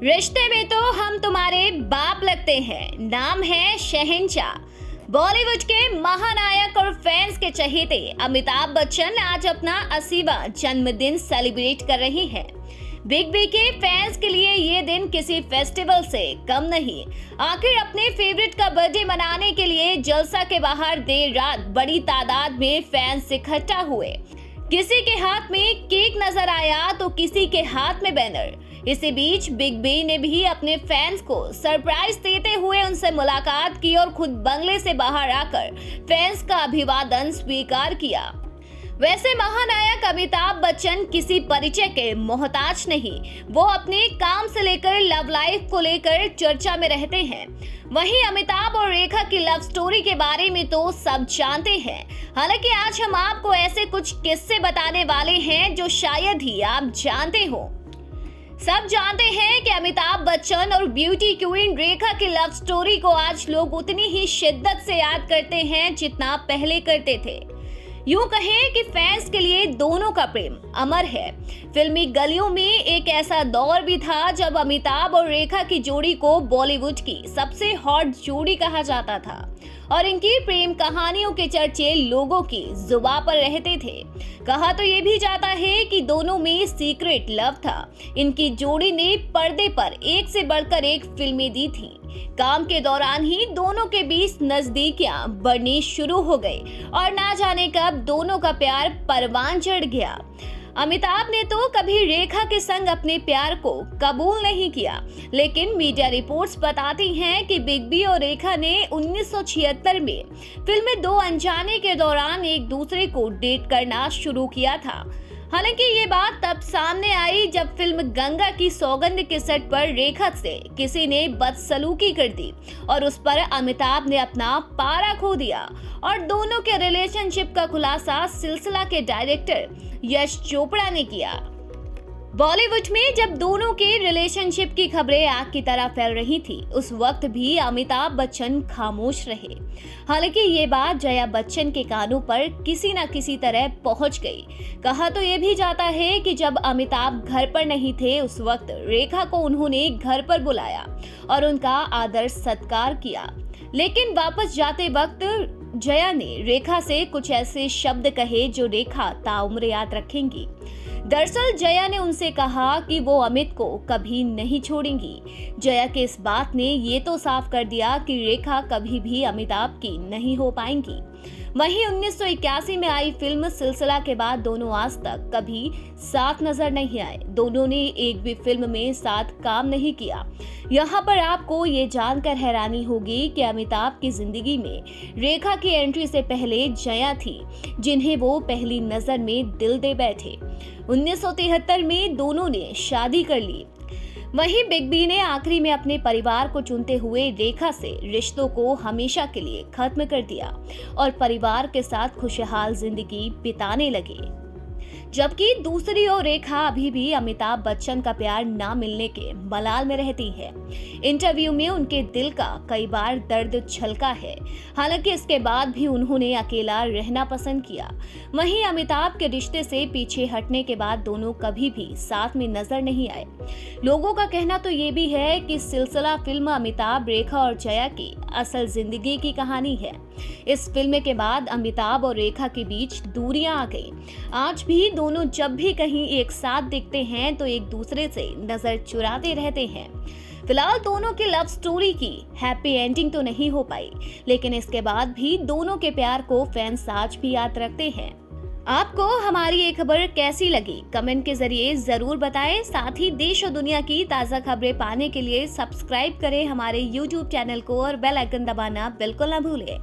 रिश्ते में तो हम तुम्हारे बाप लगते हैं, नाम है शहंशाह। बॉलीवुड के महानायक और फैंस के चहेते अमिताभ बच्चन आज अपना 80वां जन्मदिन सेलिब्रेट कर रहे हैं। बिग बी के फैंस के लिए ये दिन किसी फेस्टिवल से कम नहीं। आखिर अपने फेवरेट का बर्थडे मनाने के लिए जलसा के बाहर देर रात बड़ी तादाद में फैंस इकट्ठा हुए। किसी के हाथ में केक नजर आया तो किसी के हाथ में बैनर। इसी बीच बिग बी ने भी अपने फैंस को सरप्राइज देते हुए उनसे मुलाकात की और खुद बंगले से बाहर आकर फैंस का अभिवादन स्वीकार किया। वैसे महानायक अमिताभ बच्चन किसी परिचय के मोहताज नहीं। वो अपने काम से लेकर लव लाइफ को लेकर चर्चा में रहते हैं। वहीं अमिताभ और रेखा की लव स्टोरी के बारे में तो सब जानते हैं। हालांकि आज हम आपको ऐसे कुछ किस्से बताने वाले हैं जो शायद ही आप जानते हो। सब जानते हैं कि अमिताभ बच्चन और ब्यूटी क्वीन रेखा की लव स्टोरी को आज लोग उतनी ही शिद्दत से याद करते हैं जितना पहले करते थे। यूं कहें कि फैंस के लिए दोनों का प्रेम अमर है। फिल्मी गलियों में एक ऐसा दौर भी था जब अमिताभ और रेखा की जोड़ी को बॉलीवुड की सबसे हॉट जोड़ी कहा जाता था और इनकी प्रेम कहानियों के चर्चे लोगों की जुबान पर रहते थे। कहा तो ये भी जाता है कि दोनों में सीक्रेट लव था। इनकी जोड़ी ने पर्दे पर एक से बढ़कर एक फिल्में दी थी। काम के दौरान ही दोनों के बीच नजदीकियां बढ़नी शुरू हो गई और ना जाने कब दोनों का प्यार परवान चढ़ गया। अमिताभ ने तो कभी रेखा के संग अपने प्यार को कबूल नहीं किया, लेकिन मीडिया रिपोर्ट्स बताती हैं कि बिग बी और रेखा ने 1976 में फिल्म दो अनजाने के दौरान एक दूसरे को डेट करना शुरू किया था। हालांकि ये बात तब सामने आई जब फिल्म गंगा की सौगंध के सेट पर रेखा से किसी ने बदसलूकी कर दी और उस पर अमिताभ ने अपना पारा खो दिया और दोनों के रिलेशनशिप का खुलासा सिलसिला के डायरेक्टर यश चोपड़ा ने किया। बॉलीवुड में जब दोनों के रिलेशनशिप की खबरें आग की तरह फैल रही थी, उस वक्त भी अमिताभ बच्चन खामोश रहे। हालांकि ये बात जया बच्चन के कानों पर किसी न किसी तरह पहुंच गई। कहा तो ये भी जाता है कि जब अमिताभ घर पर नहीं थे, उस वक्त रेखा को उन्होंने घर पर बुलाया और उनका आदर सत्कार किया। लेकिन वापस जाते वक्त जया ने रेखा से कुछ ऐसे शब्द कहे जो रेखा ताउम्र याद रखेंगी। दरअसल जया ने उनसे कहा कि वो अमित को कभी नहीं छोड़ेंगी। जया के इस बात ने ये तो साफ कर दिया कि रेखा कभी भी अमिताभ की नहीं हो पाएंगी। वहीं 1981 में आई फिल्म सिलसिला के बाद दोनों आज तक कभी साथ नजर नहीं आए। दोनों ने एक भी फिल्म में साथ काम नहीं किया। यहाँ पर आपको ये जानकर हैरानी होगी कि अमिताभ की जिंदगी में रेखा की एंट्री से पहले जया थी, जिन्हें वो पहली नजर में दिल दे बैठे। 1973 में दोनों ने शादी कर ली। वहीं बिग बी ने आखिरी में अपने परिवार को चुनते हुए रेखा से रिश्तों को हमेशा के लिए खत्म कर दिया और परिवार के साथ खुशहाल जिंदगी बिताने लगे। जबकि दूसरी ओर रेखा अभी भी अमिताभ बच्चन का प्यार ना मिलने के मलाल में रहती है। इंटरव्यू में उनके दिल का कई बार दर्द छलका है। हालांकि इसके बाद भी उन्होंने अकेला रहना पसंद किया। वहीं अमिताभ के रिश्ते से पीछे हटने के बाद दोनों कभी भी साथ में नजर नहीं आए। लोगों का कहना तो ये भी है कि सिलसिला फिल्म अमिताभ, रेखा और जया की असल जिंदगी की कहानी है। इस फिल्म के बाद अमिताभ और रेखा के बीच दूरियां आ गई। आज भी दोनों जब भी कहीं एक साथ दिखते हैं तो एक दूसरे से नजर चुराते रहते हैं। फिलहाल दोनों की लव स्टोरी की हैप्पी एंडिंग तो नहीं हो पाई, लेकिन इसके बाद भी दोनों के प्यार को फैंस आज भी याद रखते हैं। आपको हमारी ये खबर कैसी लगी कमेंट के जरिए जरूर बताएं। साथ ही देश और दुनिया की ताज़ा खबरें पाने के लिए सब्सक्राइब करें हमारे YouTube चैनल को और बेल आइकन दबाना बिल्कुल ना भूलें।